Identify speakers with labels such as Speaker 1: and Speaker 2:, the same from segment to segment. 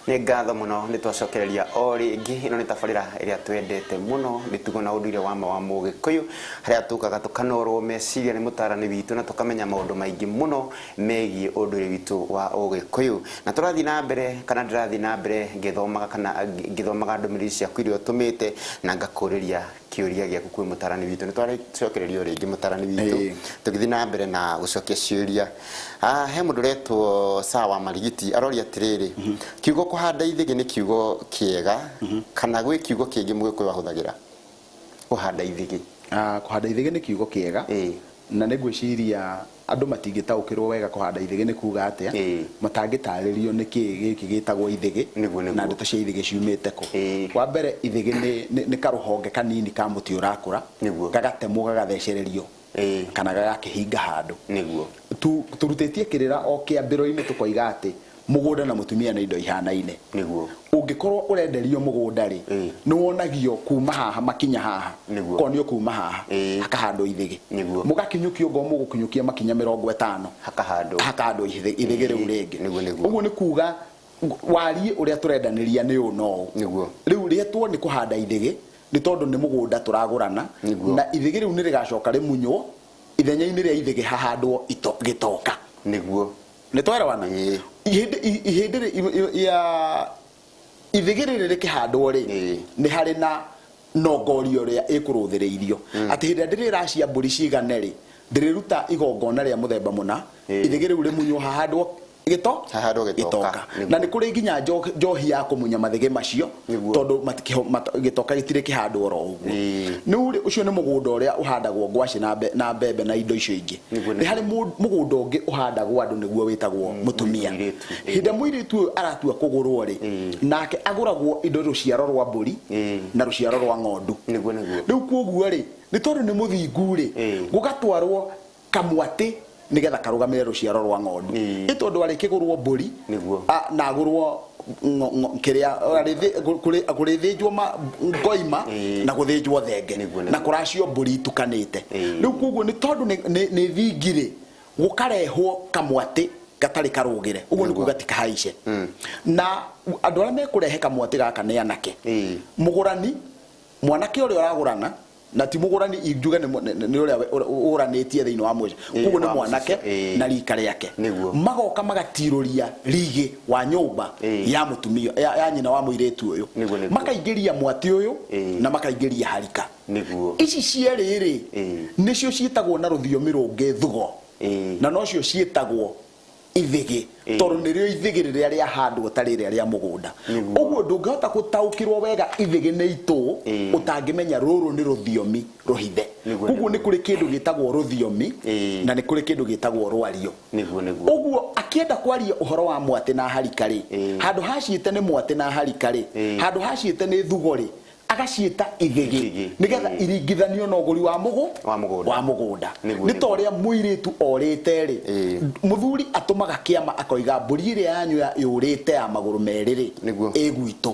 Speaker 1: Nĩ ngatho mũno nĩ twacokereria o rĩngĩ ĩno nĩ tabarĩra ĩrĩa twendete mũno mĩtugo na ũndũire wa Mũgĩkũyũ harĩa tũkaga tũkanorwo meciria nĩ mũtaarani witũ na tũkamenya maũndũ maingĩ mũno megiĩ ũndũire witũ wa Ũgĩkũyũ. Na tũrathiĩ na mbere kana ndĩrathiĩ na mbere ngĩthomaga ndũmĩrĩri ciaku iria ũtũmĩte na ngakũrĩria kĩũria gĩaku kwĩ mũtaarani witũ. Nĩ twacokereria o rĩngĩ mũtaarani witũ tũgĩthiĩ na mbere na gũcokia ciũria. He mũndũ ũretwo Sawa Marigiti aroria atĩrĩrĩ, kiugo kũhanda ithĩgĩ nĩ kiugo kĩega kana gwĩ kiugo kĩngĩ Mũgĩkũyũ ahũthagĩra kũhanda ithĩgĩ?
Speaker 2: Kũhanda ithĩgĩ nĩ kiugo kĩega na nĩ ngwĩciria andũ matingĩtaũkĩrwo wega kũhanda ithĩgĩ nĩ kuuga atĩa, matangĩtarĩrio nĩ kĩĩ gĩkĩ gĩtagwo ithĩgĩ na ndeto cia ithĩgĩ ciumĩte kũ. Wa mbere ithĩgĩ nĩ karũhonge kanini ka mũtĩ ũrakũra gagatemwo gagathecererio kana gagakĩhinga handũ. Tũrutĩtie kĩrĩra o kĩambĩro-inĩ tũkoiga atĩ mũgũnda na mũtumia nĩ indo ihanaine. Ũngĩkorwo ũrenderio mũgũnda rĩ nĩ wonagio kuma haha makinya haha, konio kuma haha hakahandwo ithĩgĩ, mũgakinyũkio ngo mũgũkinyũkia makinya 50 hakahandwo ithĩgĩ rĩu rĩngĩ. Ũguo nĩ kuuga wariĩ ũrĩa tũrendanĩria nĩ ũũ no ũũ. Rĩu rĩetwo nĩ kũhanda ithĩgĩ nĩ tondũ nĩ mũgũnda tũragũrana na ithĩgĩ rĩu nĩ rĩgacoka rĩmunywo ithenya-inĩ rĩa ithĩgĩ hahandwo gĩtoka. Nĩ twarewana ihĩndĩ ya ithĩgĩ rĩrĩ rĩkĩhandwo rĩ nĩ harĩ na nongorio rĩa ĩkũrũthĩrĩirio atĩ hĩndĩ ĩrĩa ndĩrĩracia mbũri cigane rĩ ndĩrĩruta igongona rĩa mũthemba mũna, ithĩgĩ rĩu rĩmunywo hahandwo gĩtoka. Na nĩ kũrĩ nginya njohi ya kũmunya mathĩgĩ macio tondũ gĩtoka gĩtirĩ kĩhandwo oro ũguo. Rĩu ũcio nĩ mũgũnda ũrĩa ũhandagwo ngwacĩ na mbembe na indo icio ingĩ. Nĩ harĩ mũgũnda ũngĩ ũhandagwo andũ nĩguo wĩtagwo mũtumia. Hĩndĩ mũirĩtu ũyũ aratua kũgũrwo rĩ nake agũragwo indo rũciaro rwa mbũri na rũciaro rwa ng'ondu. Rĩu kuoguo rĩ nĩ tondũ nĩ mũthingu rĩ gũgatwarwo kamwatĩ nigetha karũgamĩre rũciaro rwa ng'ondu. Nĩ tondũ arĩkĩgũrwo mbũri na agũrwo kĩrĩa kũrĩthĩnjwo ngoima na gũthĩnjwo thenge na kũracio mbũri itukanĩte. Rĩu kuoguo nĩ tondũ nĩ thingirĩ gũkarehwo kamwatĩ gatarĩ karũgĩre, ũguo nĩ kuuga ti kahaice. Na andũ arĩa mekũrehe kamwatĩ gaka nĩ anake. Mũgũrani mwanake ũrĩa ũragũrana na ti mũgũrani injuga nĩ ũrĩa ũranĩtie thĩinĩ wa mwĩrĩ, koguo nĩ mwanake na rika rĩake magoka magatirũria rigi wa nyũmba ya mũtumia ya nyina wa mũirĩtu ũyũ, makaingĩria mwatĩ ũyũ na makaingĩria harika. Ici cierĩ rĩ nĩcio ciĩtagwo na rũthiomi rũngĩ thugo na nocio ciĩtagwo ithĩgĩ tondũ nĩrĩo ithĩgĩ rĩrĩa rĩahandwo ta rĩrĩa rĩa mũgũnda. Ũguo ndũngĩhota gũtaũkĩrwo wega ithĩgĩ nĩ itũ ũtangĩmenya rũrũ nĩ rũthiomi rũhithe. Ũguo nĩ kũrĩ kĩndũ gĩtagwo rũthiomi na nĩ kũrĩ kĩndũ gĩtagwo rwario. Ũguo akĩenda kwaria ũhoro wa mwatĩ na harika rĩ handũ haciĩte nĩ mwatĩ na harika rĩ handũ haciĩte nĩ thugo rĩ agaciĩta ithĩgĩ nigetha iringithanio na ũgũri wa mũgũnda. Nĩ ta ũrĩa mũirĩtu orĩte rĩ mũthuri atũmaga kĩama akoiga mbũri ĩrĩa yanyu yũrĩte ya magũrũ merĩ rĩ ĩgwitũ.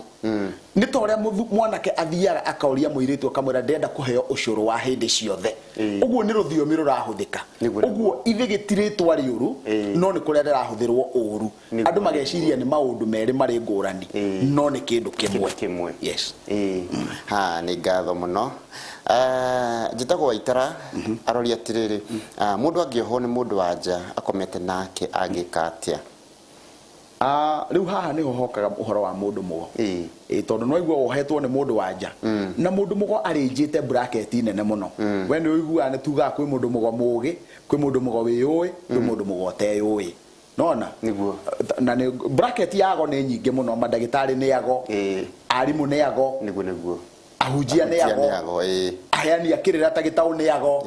Speaker 2: Nĩ ta ũrĩa mwanake athiaga akaũria mũirĩtu akamwĩra ndenda kũheo ũcũrũ wa hĩndĩ ciothe. Ũguo nĩ rũthiomi rũrahũthĩka. Ũguo ithĩgĩ ti rĩtwa rĩũru no nĩ kũrĩa rĩrahũthĩrwo ũru. Andũ mageciria nĩ maũndũ merĩ marĩ ngũrani no nĩ kĩndũ kĩmwe. Yes.
Speaker 1: Nĩ ngatho mũno. Njĩtagwo Waitara aroria atĩrĩrĩ, mũndũ angĩohwo nĩ mũndũ wa nja akomete nake angĩka atĩa?
Speaker 2: Rĩu haha nĩho hokaga ũhoro wa mũndũ mũgo tondũ no igua wohetwo nĩ mũndũ wa nja na mũndũ mũgo arĩnjĩte bracket nene mũno. We nĩ ũiguaga nĩ tugaga kwĩ mũndũ mũgo mũgĩ, kwĩ mũndũ mũgo wĩyũĩ, kwĩ mũndũ mũgo ũteyũĩ. Nona na nĩ bracket yago nĩ nyingĩ mũno. Mandagĩtarĩ nĩ ago, arimũ nĩ ago, ahunjia nĩ ago, aheani a kĩrĩra ta gĩtaũ nĩ ago.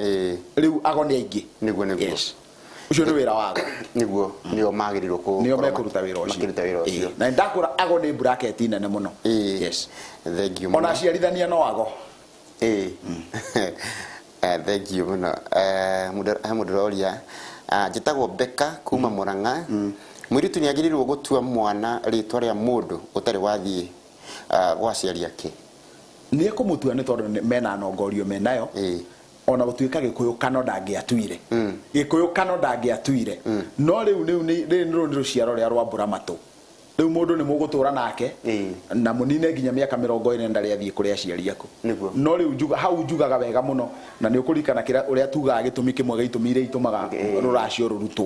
Speaker 2: Rĩu ago nĩ aingĩ. Ucio nĩ wĩra wago.
Speaker 1: Nĩguo nĩo magĩrĩirwo
Speaker 2: nĩo mekũruta wĩra ũcio. Na ndakũra ago nĩ bracket nene mũno. Yes.
Speaker 1: Thank you.
Speaker 2: Ona ciarithania no ago.
Speaker 1: Thank you mũno. Mũndũ roria njĩtagwo Beka kuma Mũrang'a. Mũirĩtu nĩ agĩrĩirwo gũtua mwana rĩtwa rĩa mũndũ ũtarĩ wathiĩ gwa aciari ake?
Speaker 2: Nĩ ekũmũtua nĩ tondũ mena nongorio menayo. Ona gũtuĩka Gĩkũyũ kano ndangĩatuire. Gĩkũyũ kano ndangĩatuire. No rĩu nĩ rũciaro rĩa rwa Mbũramatũ riu mundu ni mugutura nake na munine nginya miaka 20 ndari athie kuri aciari aku no riu njuga hau njugaga wega muno na ni ukurikana kira uria tugaga gitumi kimwe gitumire itumaga ruracio rurutwo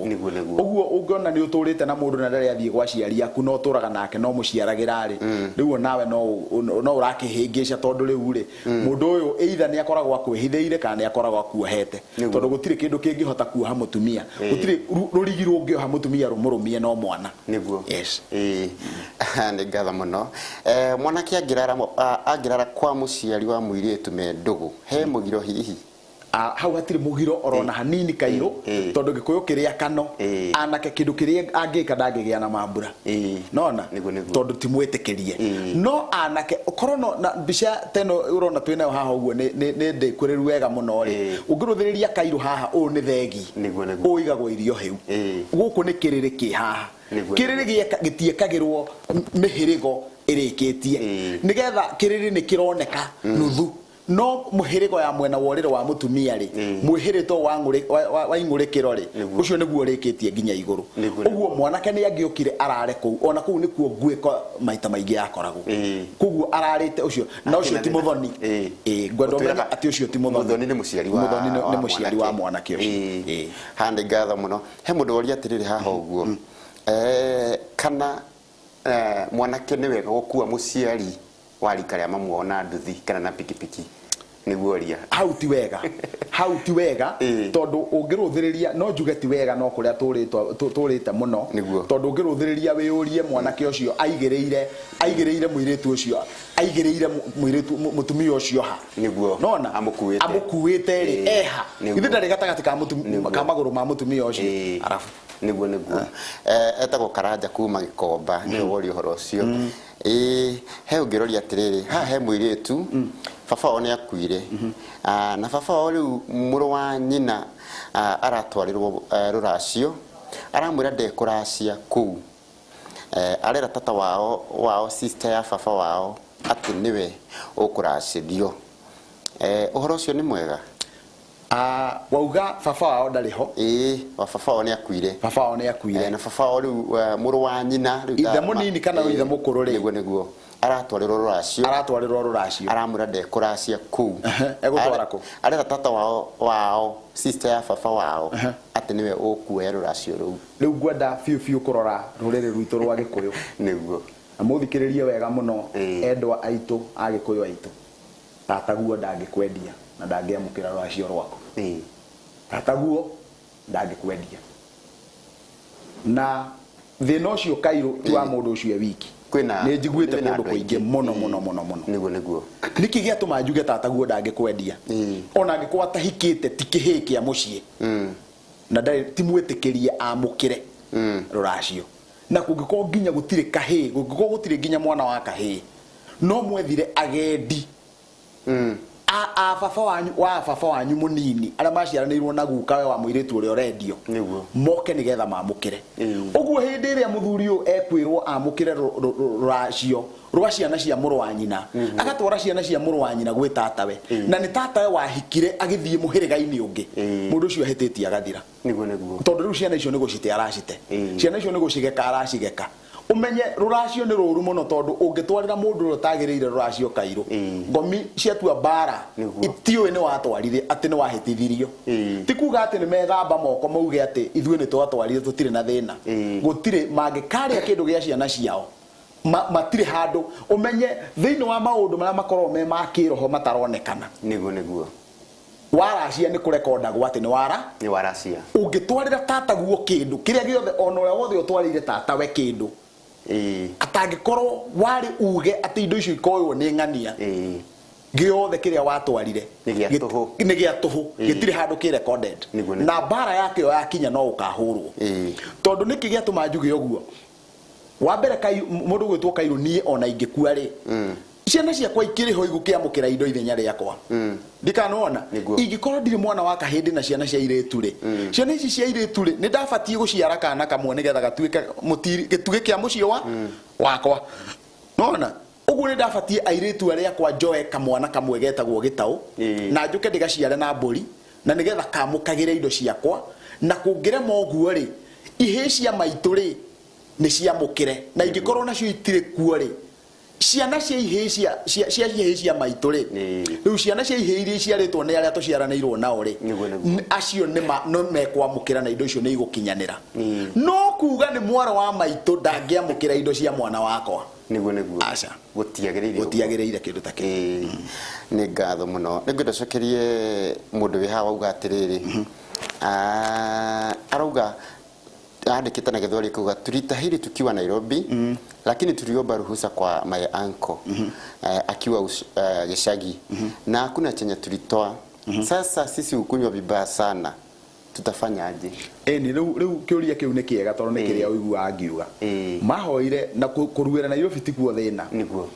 Speaker 2: uguo ungiona ni uturite na mundu na ndari athie gwa aciari aku no turaga nake no muciaragira ri riu nawe no urakihingisha tondu riu ri mundu uyu either ni akoragwo akwihithiire kana ni akoragwo akuohete tondu gutire kindu kingihota kuoha mutumia gutire rurigi rungioha mutumia rumurumie no mwana
Speaker 1: niguo
Speaker 2: yes
Speaker 1: ni ngatho muno mwanake angirara kwa muciari wa muiritu me ndugu he mugiro hihi
Speaker 2: hau hatire mugiro orona hanini kairo tondu gikuyu kiria kano anake kindu kiria angika ndangigia na mambura nona tondu timwitikirie no anake okorono na bisha teno urona twina haha uguo ni ndikuriru wega muno ri ungiruthiriria kairo haha u ni thegi uigagwo irio hiu guku ni kiriri ki haha kiriri gitiekagirwo mihirigo irikitie nigetha kiriri ni kironeka nuthu no muhirigo ya mwena woriro wa mutumia ri muhirito wa ingure kirori ucio niguo rikitie nginya iguru uguo mwanake ni agiukire arare ku ona ku nikuo nguiko maita maingi yakoragwo kuguo ararite ucio na ucio ti muthoni ngwendomenya ati ucio ti
Speaker 1: muthoni ni muciari
Speaker 2: wa mwanake ucio
Speaker 1: hande ngatho muno he mundu oria atiriri haha uguo kana mwanake ni wega gukua muciari warika ria mamuona nduthi kana na pikipiki niguo ria
Speaker 2: hau ti wega tondu ungiruthiriria no njuge ti wega no kuria turite muno tondu ungiruthiriria wiurie mwanake ucio aigireire muiritu ucio aigireire muiritu mutumia ucio ha
Speaker 1: niguo
Speaker 2: nona amukuite ri eha ithe ndari gatagati ka maguru ma mutumia ucio arafu
Speaker 1: niguo etagwo Karanja kuma Gikomba ni wori horo ucio he ungiroria atiriri ha he muiritu baba one akuire na baba ori muru wa nyina aratwarirwo ruracio aramwira ndekuracia kuu arera tata wao sister ya baba wao ati niwe ukuracirio uhoro ucio ni mwega
Speaker 2: wauga baba wao ndariho
Speaker 1: wa baba one akuire na baba ori muru wa nyina
Speaker 2: ithe munini kana ithe mukuru ri
Speaker 1: niguo aratwarirwo ruracio aramura ndekuracia kuu
Speaker 2: egutwara ku
Speaker 1: arera tata wao sister ya baba wao ati niwe ukuoya ruracio
Speaker 2: riu ngwenda fiu kurora ruriri rwitu rwa Gikuyu
Speaker 1: niguo
Speaker 2: amuthikiririe wega muno endwa aitu a Gikuyu aitu tataguo ndangikwendia na ndangiamukira ruracio rwako tataguo ndangikwendia na thina ucio Kairo ti wa mundu ucio wiki ni njiguite kundu kuingi muno
Speaker 1: niguo
Speaker 2: niki giatuma njuge tataguo ndangikwendia ona ngikwa tahikite tikihiki ya mucii na ndari timwitikirie amukire ruracio na kungikwa nginya gutire kahi kungikwa gutire nginya mwana wa kahi no mwethire agendi baba wanyu munini ara maciaranirwo na guka we wa muiritu uri orendio
Speaker 1: niguo
Speaker 2: moke nigetha mamukire uguo hindi ria muthuri uyu ekwirwo amukire ruracio rwa ciana cia muru wa nyina agatwara ciana cia muru wa nyina gwi tatawe na ni tatawe wahikire agithie muhiriga-ini ungi mundu ucio ahititie agathira
Speaker 1: niguo
Speaker 2: tondu riu ciana icio nigucite aracite ciana icio nigucigeka aracigeka umenye ruracio ni ruru muno tondu ungitwarira mundu rutagiriire ruracio Kairo ngomi ciatua bara itiwe ni watwarire ati ni wahitithirio tikuga ati ni methamba moko mauge ati ithue ni twatwarire tutire na thina gutire mangikaria kindu gia ciana ciao matire handu umenye thiini wa maundu maria makorwo me makiroho mataronekana
Speaker 1: niguo
Speaker 2: waracia ni kurekondagwo ati ni
Speaker 1: waracia
Speaker 2: ungitwarira tataguo kindu kiria giothe ona uria wothe utwarire tatawe kindu atangikorwo wari uge ati indo icio ikoywo ni ng'ania giothe kiria watwarire ni gia tuhu gitire handu ki recorded na bara yake yo yakinya no ukahurwo tondu niki giatuma njuge uguo wa mbere mundu gwitwo Kairo nie ona ingikua ri ciana ciakwa ikiriho igukiamukira indo ithenya riakwa ndikanona ingikorwo ndiri mwana wa kahindi na ciana cia iretu ri ciana ici cia iretu ri ni ndabatie guciara kana kamwe nigetha gatuike mutiri gituge kia mucio wakwa nona uguo ni ndabatie airetu aria kwa njoe kamwana kamwe getagwo gitau na njuke ndigaciare na mburi na nigetha kamukagire indo ciakwa na kungire moguo ri ihecia maitu ri nĩ ciamũkĩre na ingĩkorwo nacio itirĩ kuo rĩ ciana cia ihĩĩ cia maitũ rĩ rĩu ciana cia ihĩĩ iria ciarĩtwo nĩ arĩa tũciaranĩirwo nao rĩ acio nĩ mekwamũkĩra na indo icio nĩ igũkinyanĩra no kuga nĩ mwara wa maitũ ndangĩamũkĩra indo cia mwana wakwa
Speaker 1: niguo
Speaker 2: aca
Speaker 1: gutiagĩrĩire
Speaker 2: kĩndũ ta kĩu
Speaker 1: nĩ ngatho mũno nĩ ngwenda cokerie mũndũ wĩ haha auga atĩrĩrĩ arauga andĩkĩte na gĩthweri kuga tulitahiri tukiwa Nairobi lakini tuliomba ruhusa kwa my uncle akiwa Gĩcagi na hakuna chenye tulitoa sasa sisi ukunywa vibaya sana tutafanyaje
Speaker 2: ni rĩu kĩũria kĩu nĩ kĩega tondũ nĩ kĩrĩa ũiguaga angiuga mahoire na kũruĩra Nairobi tikuo thĩna
Speaker 1: niguo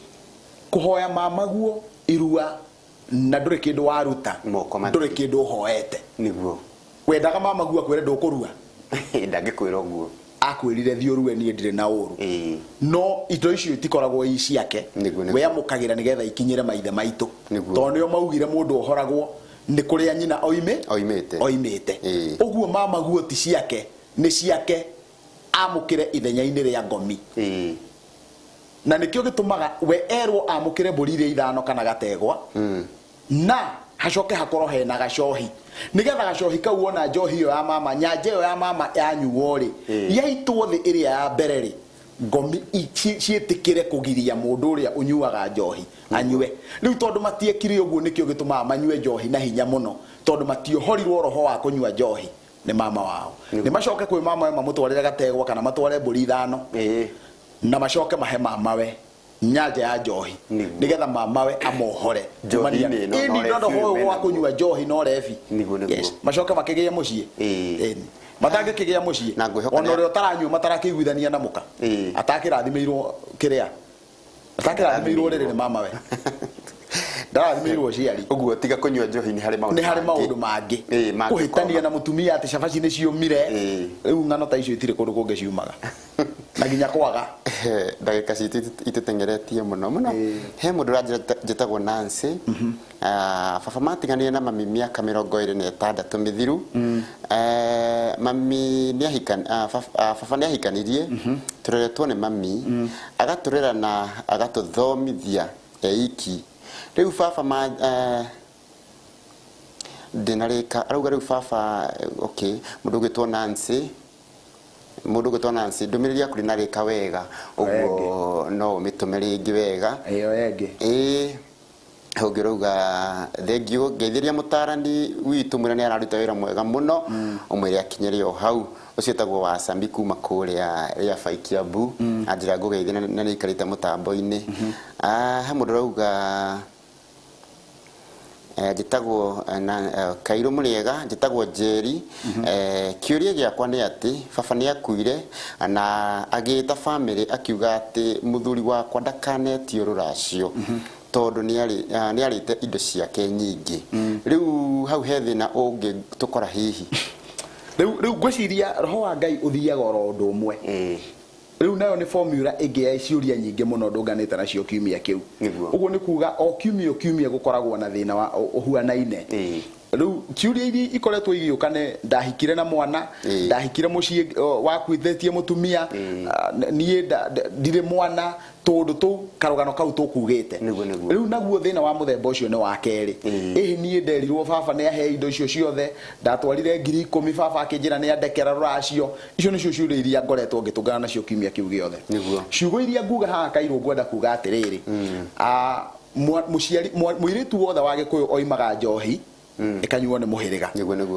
Speaker 2: kũhoya mamaguo irua na ndũrĩ kĩndũ waruta ndũrĩ kĩndũ ũhoete
Speaker 1: niguo
Speaker 2: wendaga mamaguo akwĩre ndũkũrua
Speaker 1: ndangĩkwĩra ũguo
Speaker 2: akwĩrire thiĩ ũrue niĩ ndirĩ na ũru no indo icio itikoragwo i ciake we amũkagĩra nĩgetha ikinyĩre maithe maitũ tondũ nĩo maugire mũndũ ohoragwo nĩ kũrĩa nyina oimĩte ũguo mamaguo ti ciake nĩ ciake amũkĩre ithenya-inĩ rĩa ngomi na nĩkĩo gĩtũmaga we erwo amũkĩre mbũri iria ithano kana gategwa na hacoke hakorwo hena gacohi nigetha gacohi kau wona njohi ĩyo ya mama nyanja ĩyo ya mama yanyuo rĩ yaitwo thĩ ĩrĩa ya mbere rĩ ngomi ciĩtĩkĩre kũgiria mũndũ ũrĩa ũnyuaga njohi anyue rĩu tondũ matiekire ũguo nĩkĩo gĩtũmaga manyue njohi na hinya mũno tondũ matiohorirwo roho wa kũnyua njohi nĩ mama wao nĩ macoke kwĩ mama we mamũtwarĩre gategwa kana matware mbũri ithano na macoke mahe mamawe nyanja ya njohi nigetha mamawe amohore ini ndondo hoyo wa kunyua njohi no rebi macoke makĩgĩe mũciĩ matangĩkĩgĩa mũciĩ ona ũrĩa ũtaranyua matarakĩiguithania na mũka atakĩrathimĩirwo kĩrĩa atakĩrathimĩirwo rĩrĩ nĩ mamawe ndarathimĩirwo ciari
Speaker 1: ũguo tiga kũnyua njohi nĩ
Speaker 2: harĩ maũndũ mangĩ kũhĩtania na mũtumia atĩ cabaci nĩ ciũmire rĩu ng'ano ta icio itirĩ kũndũ kũngĩ ciumaga na nginya kwaga
Speaker 1: ndagĩka citũ itũtengeretie mũno he mũndũ ũranjĩtagwo Nancy baba matiganire na mami mĩaka 26 mĩthiru mami baba nĩahikanirie tũreretwo nĩ mami agatũrera na agatũthomithia eiki rĩu baba ndinarĩka arauga rĩu baba okay mũndũ ũgĩtwo Nancy ndũmĩrĩri yaku ndinarĩka wega ũguo no ũmĩtũme rĩngĩ wega
Speaker 2: ĩyo ĩngĩ
Speaker 1: ũngĩrauga thengio ngeithĩria mũtarani witũ mwĩra nĩ araruta wĩra mwega mũno ũmwĩre akinyĩre o hau ũcio etagwo wa Sambi kuma kũrĩa rĩa Kiambu anjĩra ngũgeithia na nĩikarĩte mũtambo-inĩ he mũndũ ũrauga njĩtagwo Kairũ Mũrĩega njĩtagwo Njeri kĩũria gĩakwa nĩ atĩ baba nĩ akuire na agĩĩta family akiuga atĩ mũthuri wakwa ndakanetio rũracio tondũ nĩ arĩte indo ciake nyingĩ rĩu hau he thĩna ũngĩ tũkora hihi
Speaker 2: rĩu ngwĩciria roho wa Ngai ũthiaga oro ũndũ ũmwe rĩu nayo nĩ formula ĩngĩ ya ciũria nyingĩ mũno ndũnganĩte nacio kiumia kĩu ũguo nĩ kuga o kiumia gũkoragwo na thĩna wa ũhuanaine rĩu ciũria iria ikoretwo igĩũka nĩ ndahikire na mwana ndahikire mũciĩ wakuithĩtie mũtumia niĩ ndirĩ mwana tondũ tũu karũgano kau tũkugĩte rĩu naguo thĩna wa mũthemba ũcio nĩ wa kerĩ niĩ nderirwo baba nĩ ahe indo icio ciothe ndatwarire 10,000 baba akĩnjĩra nĩ andekera rũracio icio nĩcio ciũria iria ngoretwo ngĩtũngana nacio kiumia kĩu gĩothe ciugo iria nguga haha Kairũ ngwenda kuga atĩrĩrĩ mũirĩtu wothe wa Gĩkũyũ oimaga njohi ikanyuo nĩ mũhĩrĩga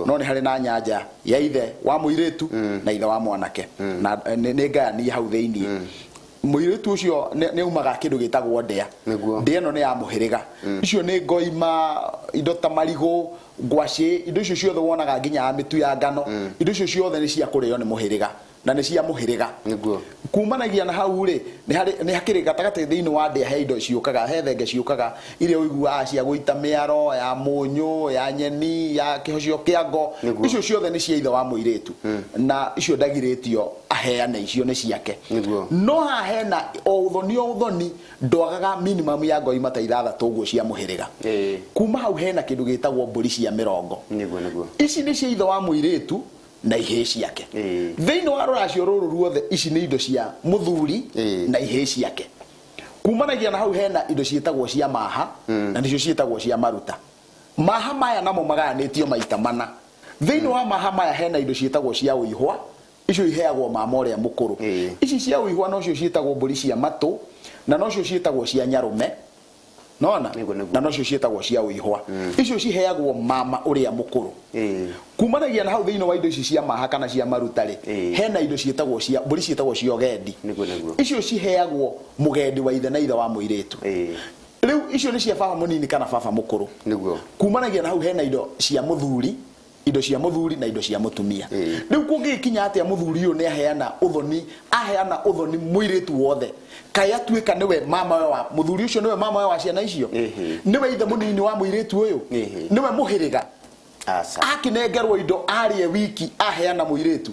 Speaker 2: no nĩ harĩ na nyanja ya ithe wa mũirĩtu na ithe wa mwanake na nĩ ngayania hau thĩinĩ mũirĩtu ũcio nĩ umaga kĩndũ gĩtagwo ndĩa ĩno nĩ ya mũhĩrĩga icio nĩ ngoima indo ta marigũ ngwacĩ indo icio ciothe wonaga nginya mĩtu ya ngano indo icio ciothe nĩ cia kũrĩo nĩ mũhĩrĩga na nĩ cia mũhĩrĩga kumanagia na hau rĩ nĩ hakĩrĩ gatagatĩ thĩinĩ wa ndĩa he indo ciũkaga he thenge ciũkaga iria ũiguaga cia gũita mĩaro ya mũnyũ ya nyeni ya kĩhocio kĩa ngo icio ciothe nĩ cia ithe wa mũirĩtu na icio ndagirĩtio aheane icio nĩ ciake no haha hena o ũthoni ndwagaga minimum ya ngoima ta 6 ũguo cia mũhĩrĩga kuma hau hena kĩndũ gĩtagwo mbũri cia 40 ici nĩ cia ithe wa mũirĩtu na ihĩ ciake thĩinĩ wa rũracio rũrũ ruothe ici nĩ indo cia mũthuri na ihĩ ciake kumanagia na hau hena indo ciĩtagwo cia maha na nicio ciĩtagwo cia maruta maha maya namo magayanĩtio maita mana thĩinĩ wa maha maya hena indo ciĩtagwo cia ũihwa icio iheagwo mama ũrĩa mũkũrũ ici cia ũihwa nocio ciĩtagwo mbũri cia matũ na nocio ciĩtagwo cia nyarume nona na nocio ciĩtagwo cia ũihwa icio ciheagwo mama ũrĩa mũkũrũ kumanagia na hau thĩinĩ wa indo ici cia maha kana cia maruta hena indo ciĩtagwo cia mbũri ciĩtagwo cia ũgendi icio ciheagwo mũgendi wa ithe na ithe wa mũirĩtu rĩu icio nĩ cia baba mũnini kana baba mũkũrũ kumanagia na hau hena indo cia mũthuri indo cia mũthuri na indo cia mũtumia rĩu kũngĩkinya atĩa mũthuri ũyũ nĩ aheana ũthoni mũirĩtu wothe kaĩ atuĩka nĩwe mama wa mũthuri ũcio nĩwe mama wa ciana icio nĩwe ithe mũnini wa mũirĩtu ũyũ nĩwe mũhĩrĩga akinengerwo indo arĩe wiki aheana mũirĩtu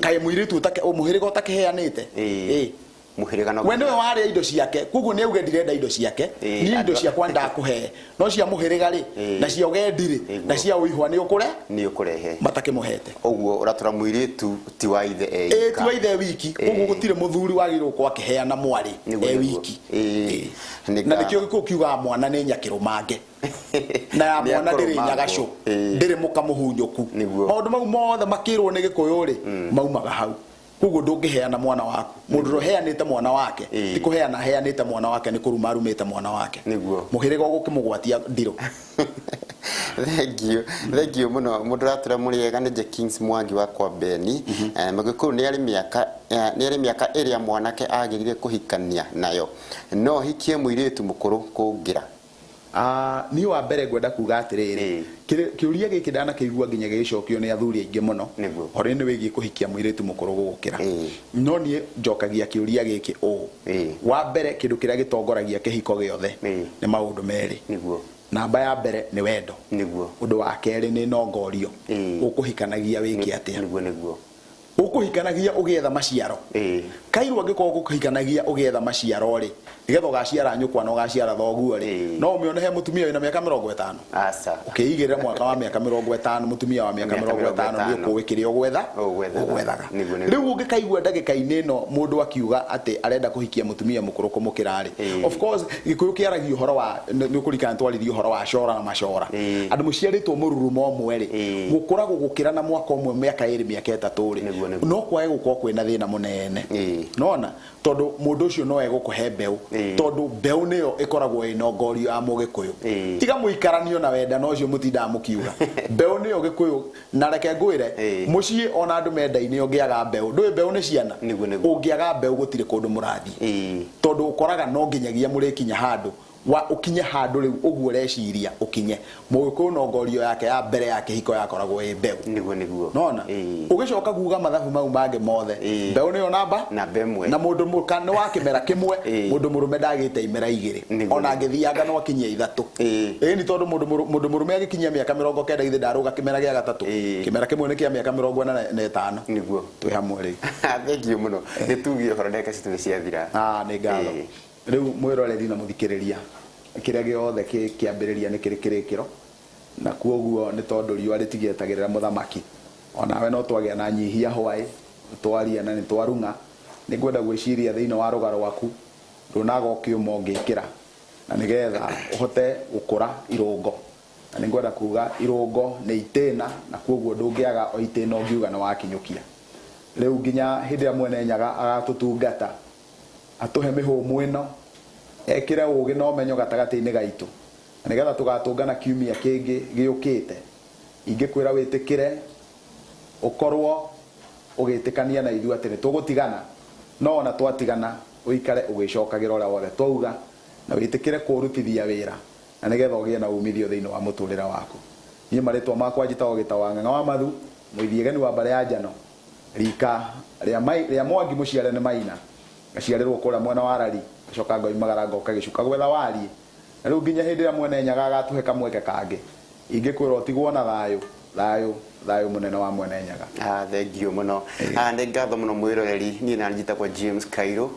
Speaker 2: kaĩ mũirĩtu mũhĩrĩga ũtakĩheanĩte we nĩwe warĩa indo ciake koguo nĩ auge ndirenda indo ciake ni indo ciakwa ndakũhe no cia mũhĩrĩga na cia ũgendi na cia ũihwa nĩ ũkũrehe matakĩmũhete
Speaker 1: ũguo ũratura mũirĩtu ti wa ithe
Speaker 2: ti wa ithe wiki koguo gũtirĩ mũthuri wagĩrĩirwo gũkorwo akĩheana mwarĩ wiki na nĩkĩo gĩkũyũ kiugaga mwana nĩ nyakĩrũmange na ya mwana ndĩrĩ nyagacũ ndĩrĩ mũkamũhunyũku maũndũ mau mothe makĩrwo nĩ gĩkũyũ maumaga hau koguo ndũngĩheana mwana waku mũndũ ũheanĩte mwana wake ti kũheana aheanĩte mwana wake nĩ kũruma arumĩte mwana wake mũhĩrĩga ũgũkĩmũgwatia ndirũ
Speaker 1: thank you muno mũndũ ratura mũrĩega nĩ Kings Mwangi wa kwa Beni Mũgĩkũyũ nĩ arĩ mĩaka ĩrĩa mwanake agĩrire kũhikania nayo no hikie mũirĩtu mũkũrũ kũngĩra
Speaker 2: niĩ wa mbere ngwenda kuga atĩrĩrĩ kĩũria gĩkĩ ndanakĩigua nginya gĩgĩcokio nĩ athuri aingĩ mũno ũhoro-inĩ wĩgiĩ kũhikia mũirĩtu mũkũrũ gũgũkĩra no niĩ njokagia kĩũria gĩkĩ ũũ wa mbere kĩndũ kĩrĩa gĩtongoragia kĩhiko gĩothe nĩ maũndũ merĩ namba ya mbere nĩ wendo ũndũ wa kerĩ nĩ nongorio ũkũhikanagia wĩke atĩa ũkũhikanagia ũgĩetha maciaro kairũ angĩkorwo ũkũhikanagia ũgĩetha maciaro nigetha ũgaciara nyũkwa na ũgaciara thoguo no ũmĩone he mũtumia wĩna mĩaka 50 ũkĩigĩrĩra mwaka wa mĩaka 50 mũtumia wa mĩaka 50 nĩ ũkũĩ kĩrĩa ũgwethaga rĩu ũngĩkaigua ndagĩka-inĩ ĩno mũndũ akiuga atĩ arenda kũhikia mũtumia mũkũrũ kũmũkĩra of course gĩkũyũ kĩaragia ũhoro wa nĩ ũkũrikana twaririe ũhoro wa cora na macora andũ mũciarĩtwo mũrurumo ũmwe gũkũra gũgũkĩra na mwaka ũmwe mĩaka 2 mĩaka 3 no kwage gũkorwo kwĩna thĩna mũnene nona tondũ mũndũ ũcio no egũkũhe mbeũ tondũ mbeũ nĩyo ĩkoragwo ĩna ngorio ya mũgĩkũyũ tiga mũikaranio na wenda no ũcio mũtindaga mũkiuga mbeũ nĩyo gĩkũyũ na reke ngwĩre mũciĩ ona andũ menda-inĩ ũngĩaga mbeũ ndũĩ mbeũ nĩ ciana ũngĩaga mbeũ gũtirĩ kũndũ mũrathiĩ tondũ ũkoraga no nginyagia mũrĩkinya handũ wa ukinye handũ rĩu ũguo reciria ukinye mũgĩkũyũ no ngorio yake ya mbere ya kĩhiko yakoragwo ĩ mbeũ niguo nona ũgĩcoka kuga mathabu mau mangĩ mothe mbeũ nĩyo namba na mũndũ mũkana wa kĩmera kĩmwe mũndũ mũrũme ndagĩte imera igĩrĩ ona ngĩthianga no akinyia ithatũ ni tondũ mũndũ mũrũme agĩkinyia mĩaka 90 ithe ndarũga kĩmera gĩa gatatũ kĩmera kĩmwe nĩ kĩa mĩaka 45
Speaker 1: niguo
Speaker 2: twĩ hamwe rĩu
Speaker 1: thank you muno nĩtugire horo ndeka citũ ciathira
Speaker 2: nĩ ngatho rĩu mwĩroreri na mũthikĩrĩria kĩrĩa gĩothe kĩambĩrĩria nĩ kĩrĩ kĩrĩkĩro na kuoguo nĩ tondũ riũa rĩtigĩetagĩrĩra mũthamaki onawe no twagĩa na nyihia hwaĩ twaria na nĩ twarung'a nĩ ngwenda gwĩciria thĩinĩ wa rũgaro rwaku ndũnaga ũkĩũma ũngĩkĩra na nĩgetha ũhote gũkũra irũngo na nĩ ngwenda kuga irũngo nĩ itĩna na kuoguo ndũngĩaga o itĩna ũngiuga nĩ wakinyũkia rĩu nginya hĩndĩ ĩrĩa mwene nyaga agatũtungata atũhe mĩhũmũ ĩno ekĩre ũgĩ na ũmenyo gatagatĩ-inĩ gaitũ na nĩgetha tũgatũngana kiumia kĩngĩ gĩũkĩte ingĩkwĩra wĩtĩkĩre ũkorwo ũgĩtĩkania na ithuĩ atĩ nĩ tũgũtigana no ona twatigana ũikare ũgĩcokagĩra ũrĩa wothe twauga na wĩtĩkĩre kũrutithia wĩra na nĩgetha ũgĩe na umithio thĩinĩ wa mũtũrĩre waku niĩ marĩtwa makwa njĩtagwo Gĩtawa Ng'ang'a wa Mathu mũithiegani wa Mbare ya Njano rika rĩa Mwangi mũciare nĩ Maina gaciarĩrwo kũrĩa mwena wa Rari gacoka ngoimagara ngoka Gĩcuka gwetha warie na rĩu nginya hĩndĩ ĩrĩa mwene nyaga agatũhe kamweke kangĩ ingĩkwĩra ũtigwo na thayũ thayo munene wa Mwene Nyaga.
Speaker 1: Thank you muno. Nĩ ngatho muno mwĩroreri, niĩ na njĩtagwo James Kairũ,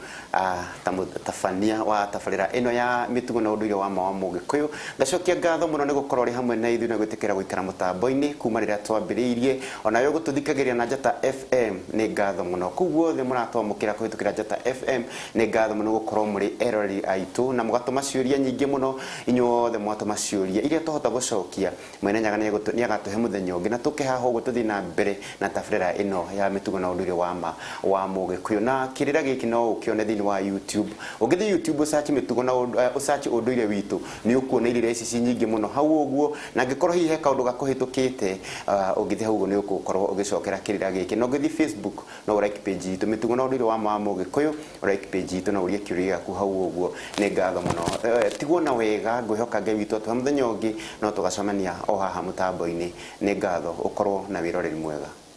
Speaker 1: ta mũtabania wa tabarĩra ĩno ya mĩtugo na ũndũire wa Mũgĩkũyũ. Ngacokia ngatho muno nĩ gũkorwo ũrĩ hamwe na ithuĩ na gwĩtĩkĩra gũikara mũtambo-inĩ kuma rĩrĩa twambĩrĩirie, ona yo gũtũthikagĩria na Njata FM, nĩ ngatho muno. Kũu guothe mũratwamũkĩra kũhĩtũkĩra Njata FM, nĩ ngatho muno gũkorwo mũrĩ eroreri aitũ na mũgatũma ciũria nyingĩ muno, inyuothe mwatũma ciũria iria twahota gũcokia. Mwene Nyaga nĩ agatũhe mũthenya ũngĩ na tũke haha ũguo tũthiĩ na mbere na tabarĩra ĩno ya mĩtugo na ũndũire wa Mũgĩkũyũ. Na kĩrĩra gĩkĩ no ũkĩone thĩinĩ wa YouTube. Ũngĩthiĩ YouTube ũsearch mĩtugo na ũsearch ũndũire witũ, nĩ ũkuona irĩra ici ci nyingĩ muno hau ũguo, na angĩkorwo hihi he kaũndũ gakũhĩtũkĩte, ũngĩthiĩ hau ũguo nĩ ũgũkorwo ũgĩcokera kĩrĩra gĩkĩ. Na ũngĩthiĩ Facebook no like page itũ mĩtugo na ũndũire wa Mũgĩkũyũ, like page itũ na ũrie kĩũria gĩaku hau ũguo. Nĩ ngatho muno. Tigwo na wega, ngwĩhoka Ngai witũ atũhe mũthenya ũngĩ no tũgacemania o haha mũtambo-inĩ. Nĩ ngatho, ũkorwo na wĩroreri mwega.